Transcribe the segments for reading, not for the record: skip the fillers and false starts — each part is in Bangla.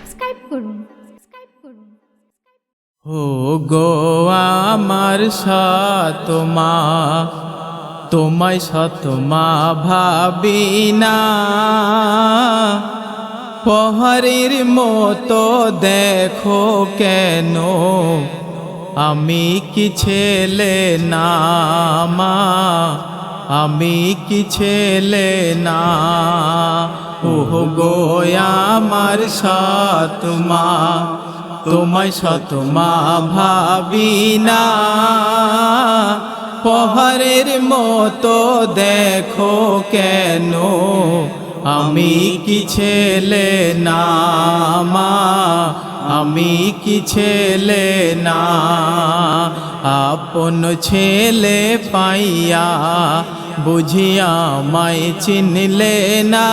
সাবস্ক্রাইব করুন। ও গো আমার সতমা, তোমায় সতমা ভাবি না, পহরের মতো দেখো কেন, আমি কি ছেলে না মা, আমি কি ছেলে না। ও গো আমার সতমা, তোমায় সতমা ভাবি না, পহরের মতো দেখো কেন, আমি কি ছেলে না মা, আমি কি ছেলে না। আপন ছেলে পাইয়া বুঝিয়া মাই চিনলে না,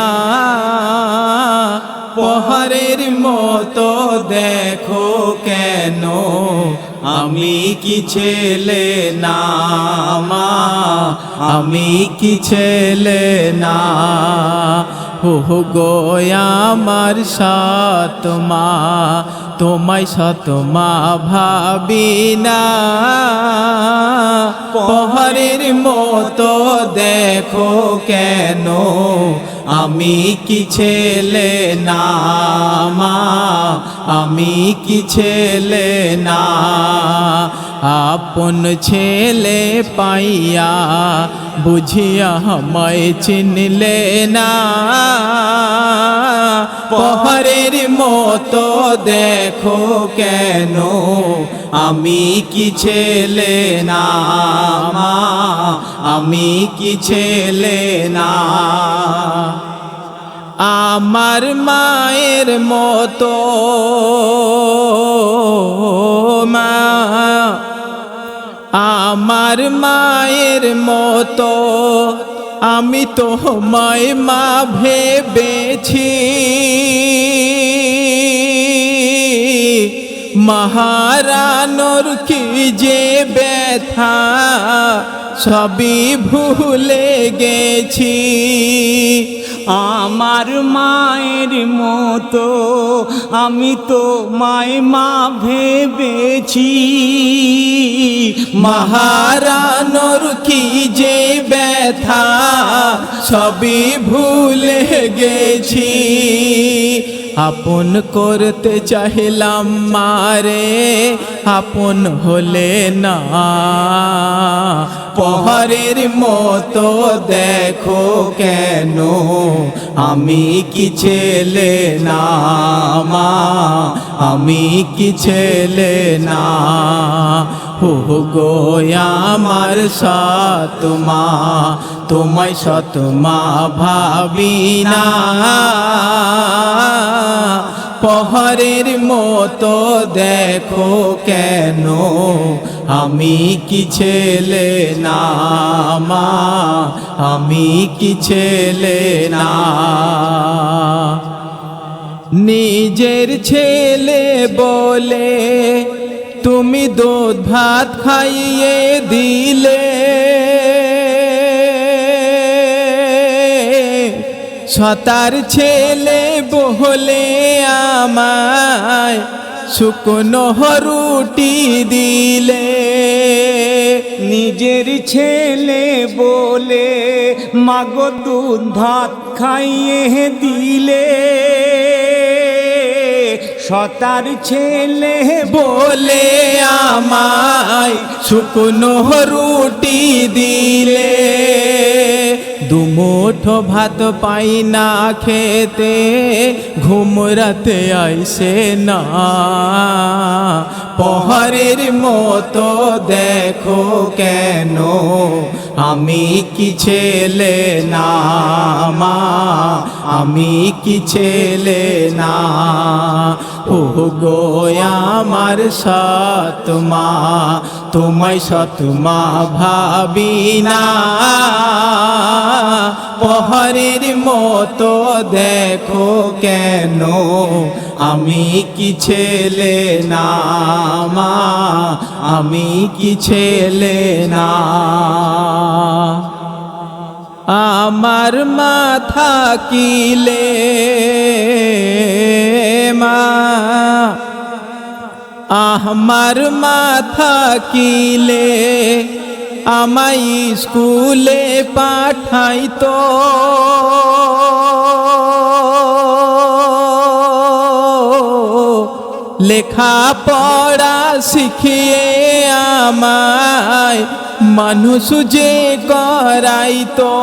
পহরের মতো দেখো কেন, আমি কি ছেলে না মা, আমি কি ছেলে না। হো গো আমার সতমা, তোমায় সতমা ভাবি না, পহরের মতো দেখো কেন, আমি কি ছেলে না মা, আমি কি ছেলে না। আপন ছেলে পাইয়া বুঝিয়া আমায় চিনলে না, পহরের মতো দেখো কেন, আমি কি ছেলে না মা, আমি কি ছেলে না। আমার মায়ের মতো মা, আমার মায়ের মতো আমি তোমায় মা ভেবেছি, মহারানোর কি যে ব্যথা সবই ভুলে গেছি। আমার মায়ের মতো আমি তো মায় মা ভেবেছি, মহারানোর কি যে ব্যথা সবই ভুলে গেছি। আপন করতে চাহিলাম মারে, আপন হলে না, পহরের মতো দেখো কেন, আমি কি ছেলে না মা, আমি কি ছেলে না। হো গো আমার সতমা, তোমায় সতমা ভাবি না, পহরের মতো দেখো কেন, আমি কি ছেলে না মা, আমি কি ছেলে না। নিজের ছেলে বলে তুমি দুধ ভাত খাইয়ে দিলে, সতার ছেলে বলে আমায় শুকনো রুটি দিলে। নিজের ছেলে বলে মাগো দুধ ভাত খাইয়ে দিলে, সতার ছেলে বলে আমায় শুকনো রুটি দিলে। দুমুঠো ভাত পাই না খেতে, ঘুম রাতে আইসে না, পহরের মতো দেখো কেন, আমি কি ছেলে না মা, আমি কি ছেলে না। ও গো আমার সতমা, তোমায় সতমা ভাবি না, পহরের মতো দেখো কেন, আমি কি ছেলে না মা, আমি কি ছেলে না। আমার মা থাকিলে মা আমার মাথা কিলে আমায় স্কুলে পাঠাইতো, লেখা পড়া শিখিয়ে আমায় মানুষ যে করাইতো।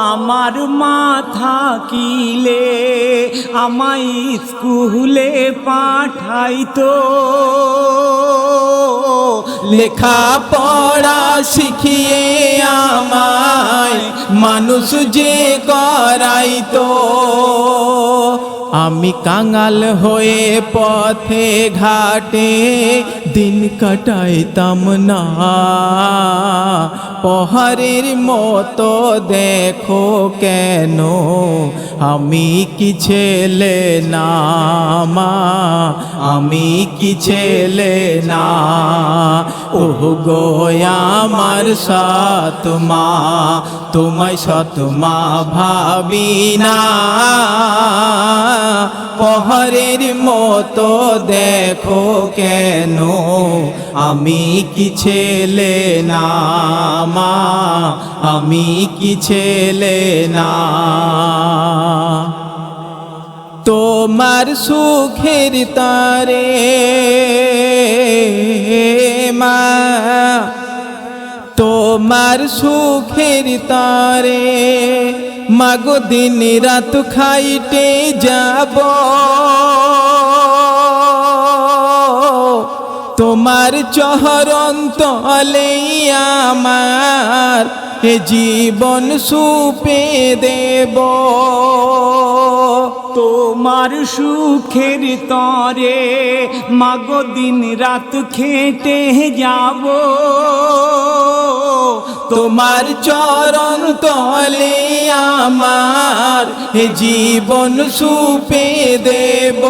আমার মাথা কিলে আমায় স্কুলে পাঠাইতো, লেখা পড়া শিখিয়ে আমায় মানুষ যে করাইতো। আমি কাঙাল হয়ে পথে ঘাটে দিন কাটাইতাম না, পহাড়ের মতো দেখো কেন আমি কি ছেলে না মা, আমি কি ছেলে না। ও গো আমার সৎ মা, তোমায় সৎ মা ভাবি না, পহাড়ের মতো দেখো কেন আমি কি ছেলে না মা, আমি কি ছেলে না। তোমার সুখের তারে মা, তোমার সুখের তারে মাগো দিন রাত খাইতে যাব, তোমার চরণ তলে আমার এ জীবন সুপে দেব। তোমার সুখের তরে মাগো দিন রাত খেটে যাব, তোমার চরণ তলে আমার এ জীবন সুপে দেব।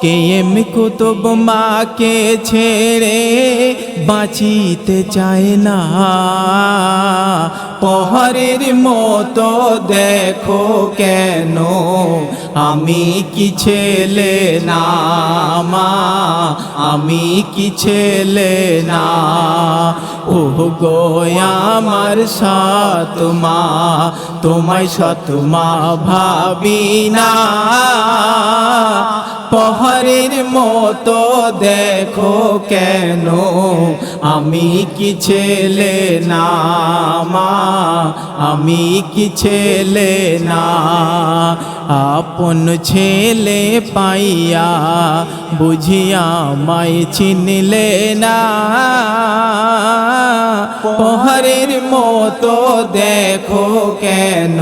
কেএম কুতুব মাকে ছেড়ে বাঁচিতে চায় না, পহাড়ের মতো দেখো কেন আমি কি ছেলে না মা, আমি কি ছেলে না। ও গো আমার সৎ মা, তোমায় সৎ মা ভাবি না, পহাড়ের মতো দেখো কেন আমি কি ছেলে না মা, আমি কি ছেলে না। আপন ছেলে পাইয়া বুঝিয়া আমায় চিনলে না, পহাড়ের মতো দেখো কেন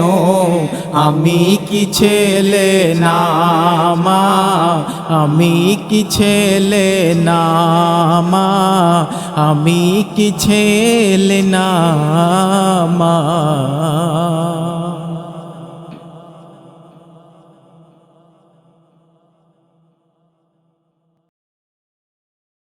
আমি কি ছেলে না মা, আমি কি ছেলে না মা, আমি কি ছেলে না মা।